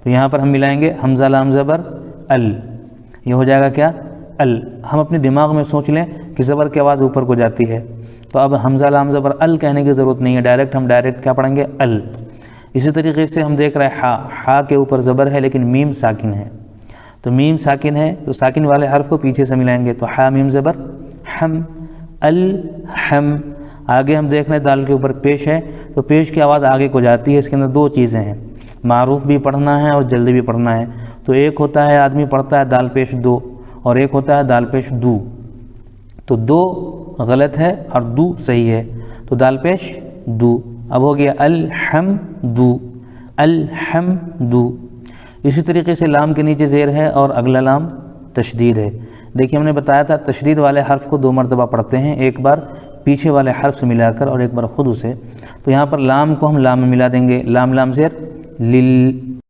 तो यहाँ पर हम मिलाएंगे हमज़ा लाम ज़बर अल, ये हो जाएगा क्या अल। हम अपने दिमाग में सोच लें कि ज़बर की आवाज़ ऊपर को जाती है, तो अब हमज़ा लाम ज़बर अल कहने की ज़रूरत नहीं है, डायरेक्ट क्या पढ़ेंगे अल। इसी तरीके से हम देख रहे हैं हा के ऊपर ज़बर है लेकिन मीम साकिन है, तो मीम साकिन है तो साकिन वाले हर्फ को पीछे से मिलाएंगे, तो हा मीम ज़बर हम अल हम। आगे हम देख रहे हैं दाल के ऊपर पेश है, तो पेश की आवाज़ आगे को जाती है। इसके अंदर दो चीज़ें हैं, मारूफ भी पढ़ना है और जल्दी भी पढ़ना है। तो एक होता है आदमी पढ़ता है दाल पेश दो, और एक होता है दाल पेश दू। तो दो गलत है और दू सही है, तो दाल पेश दू। अब हो गया अलहम्दु, अलहम्दु। इसी तरीके से लाम के नीचे ज़ेर है और अगला लाम तशदीद है। देखिए हमने बताया था तशदीद वाले हर्फ को 2 मरतबा पढ़ते हैं, एक बार पीछे वाले हर्फ से मिलाकर और एक बार ख़ुद उसे। तो यहाँ पर लाम को हम लाम में मिला देंगे, लाम लाम ज़ेर लिल,